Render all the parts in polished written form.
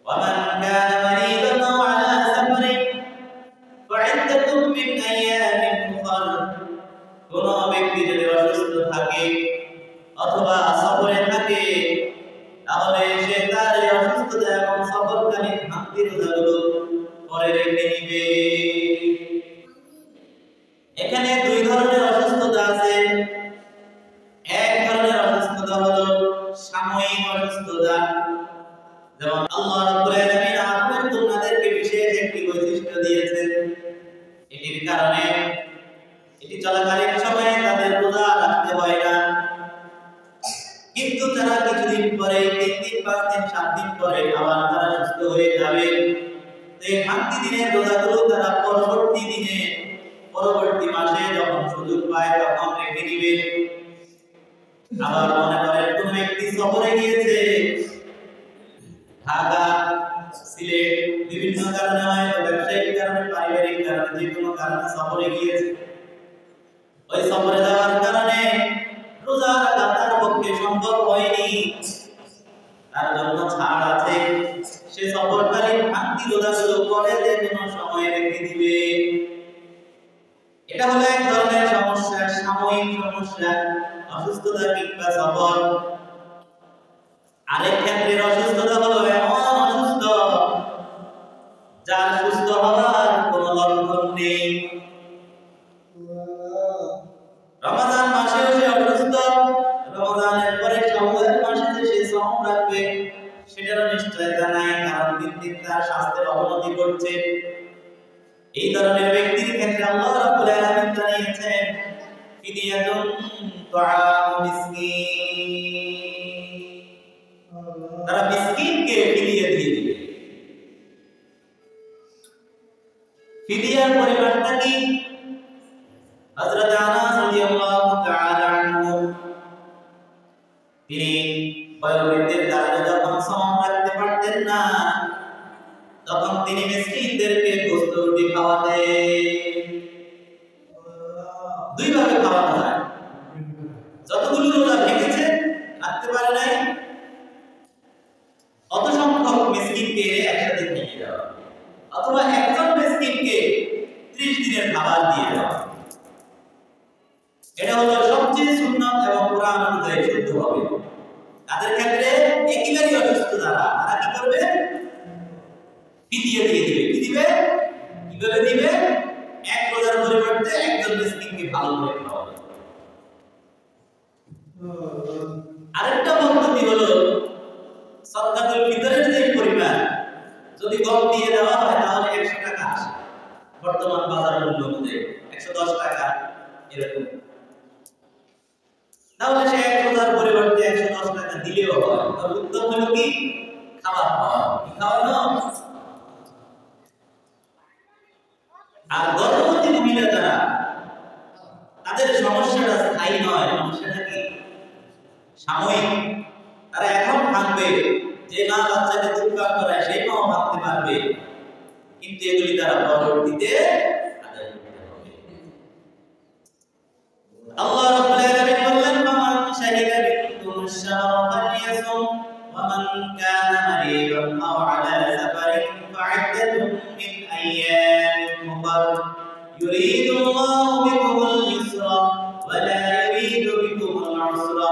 ومن كان مريضا أو على سفر فعدة من أيام أخر কোন ব্যক্তি যদি অসুস্থ থাকে অথবা সফরে থাকে তাহলে সে তার অসুস্থতা এবং সফরকালীন হামদি রোজাগুলো পরে রেখে নিবে। এখানে দুই ধরনের অসুস্থতা আছে। এক ধরনের অসুস্থতা হলো সাময়িক অসুস্থতা, যেমন আল্লাহ রাব্বুল আলামিন আপনার তোমাদেরকে বিশেষ একটি বৈশিষ্ট্য দিয়েছেন। এটির কারণে এটি চলাকালীন সময়ে তাদের রোজা রাখতে হয় না, কিন্তু তারা কিছুদিন পরে 3 দিন 5 দিন 7 দিন পরে আবার তারা সুস্থ হয়ে যাবে। এই হামদি দিনের রোজাগুলো তারা পরবর্তী মাসে যখন সুযোগ পায় তখন রেখে দিবে। আবার মনে করেন কোন ব্যক্তি সফরে গিয়েছে, ঢাকা, সিলেট, বিভিন্ন কারণে হয়তো ব্যবসায়িক কারণে, পারিবারিক কারণে, যে কোনো কারণে সফরে গিয়েছে। ওই সফরে যাওয়ার কারণে রোজা রাখা তার পক্ষে সম্ভব হয়নি, তার জন্য ছাড় আছে। সে সফরকালীন হামদি রোজাগুলো পরে যে কোনো সময় রেখে দিবে। এটা হলো এক ধরনের সমস্যা, সাময়িক সমস্যা, অসুস্থতা কিংবা সফর। আরেক ক্ষেত্রের অসুস্থতা হলো এমন অসুস্থ যার সুস্থ হওয়ার কোনো লক্ষণ নেই। রমজান মাসে সে অসুস্থ, রমজানের পরে শাওয়াল মাসে সে সওম রাখবে সেটারও নিশ্চয়তা নাই, কারণ দিন দিন তার স্বাস্থ্যের অবনতি ঘটছে। এই ধরনের ব্যক্তির ক্ষেত্রে আল্লাহ রাব্বুল আলামিন জানিয়েছেন ফিদিয়াতুন তুআমু মিসকিন, তারা মিসকিনকে ফিদিয়া দিয়ে দিবে। ফিদিয়ার পরিমাণটা কি? হযরত আনাস রাদিয়াল্লাহু তাআলা আনহু তিনি বয়োবৃদ্ধের কারণে যখন সওম রাখতে পারতেন না, তখন তিনি মিসকিনদেরকে গোশত রুটি খাওয়াতেন। দুই ভাবে খাওয়ানো হয়, যতগুলো রোজা ভেঙেছে রাখতে পারে নাই অত সংখ্যক মিসকিনকে একসাথে খেয়ে দেওয়া, অথবা একজন মিসকিনকে 30 দিনের খাবার দিয়ে দেওয়া। এটা হলো সবচেয়ে সুন্নাত এবং কোরআন অনুযায়ী শুদ্ধ হবে। তাদের ক্ষেত্রে একেবারে অসুস্থ তারা কি করবে? ফিদিয়া দিয়ে দিবে। কি দিবে? কিভাবে দিবে? এক রোজার পরিবর্তে একজন মিসকিনকে ভালো করে খাওয়াবে। আরেকটা পদ্ধতি হলো সাদকাতুল ফিতরের যে পরিমাণ যদি গম দিয়ে দেওয়া হয় তাহলে 100 টাকা আসে, বর্তমান বাজার মূল্য অনুযায়ী 110 টাকা এরকম। তাহলে সে এক রোজার পরিবর্তে 110 টাকা দিলেও হয়। তবে উত্তম হলো কি? খাবার খাওয়া। কি খাওয়ানো? আর গর্ভবতী মহিলা যারা, তাদের সমস্যাটা স্থায়ী নয়, সমস্যাটা কি? সাময়িক। তারা এখন ভাঙবে, যে মা বাচ্চাকে দুধ পান করায় সেই মাও ভাঙতে পারবে, কিন্তু এগুলি তারা পরবর্তীতে আদায় করতে হবে। আল্লাহ রাব্বুল আলামিন বললেন ফামান শাহিদা মিনকুমুশ শাহরা ফালইয়াসুম ওয়া মান কানা মারিদান আও আলা সাফারিন ফা'iদ্দাতুম মিন আইয়ামিন উখর ইউরিদুল্লাহু বিকুমুল ইউসরা ওয়া লা ইউরিদু বিকুমুল উসরা।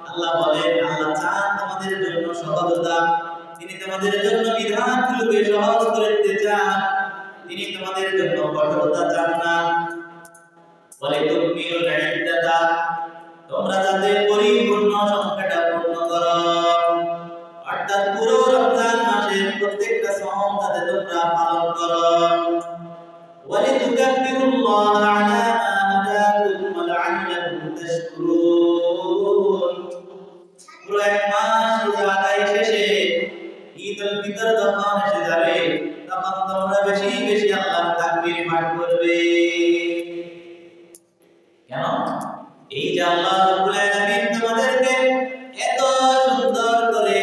আল্লাহ বলেন, আল্লাহ চান তোমাদের জন্য সহজতা, তিনি তোমাদের জন্য বিধানগুলোকে সহজ করে দিতে চান, তিনি তোমাদের জন্য কঠোরতা চান না। বলে তুমিউল ইদ্দাতা, তোমরা যাতে পরিপূর্ণ সংখ্যাটা পূর্ণ করো, অর্থাৎ পুরো রমজান মাসের প্রত্যেকটা সওম যাতে তোমরা পালন করো। ওয়ালিতুকাব্বিরুল্লাহ আলা মা হাদাকুম ওয়া লাআল্লাকুম তাশকুরুন। পুরো এক মাস রোজা আদায় শেষে ঈদুল ফিতর যখন এসে যাবে তখন তোমরা বেশি বেশি আল্লাহর তাকবীর পাঠ করবে। কেন? এই যে আল্লাহ রাব্বুল আলামিন তোমাদেরকে এত সুন্দর করে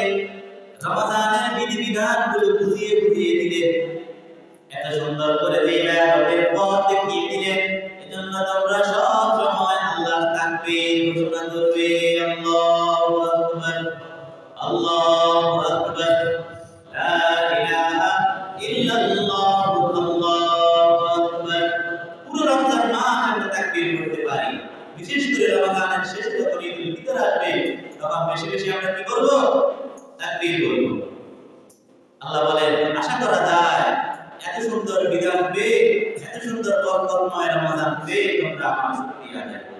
রমজানের বিধিবিধানগুলো বুঝিয়ে বুঝিয়ে দিলেন, এত সুন্দর করে এই ইবাদতের পথ দেখিয়ে দিলেন, এজন্য তোমরা সব সময় আল্লাহর তাকবীর ঘোষণা করবে। আল্লাহু আকবার, আল্লাহু আকবার, লা তাকবীর করতে পারি। বিশেষ করে রমাদানের শেষে যখন ঈদুল ফিতর আসবে তখন বেশি বেশি আমরা কি করব? তাকবীর করব। আল্লাহ বলেন আশা করা যায় এত সুন্দর বিধান পেয়ে, এত সুন্দর বরকতময় রমাদান পেয়ে তোমরা আমার শুকরিয়া আদায় করবে।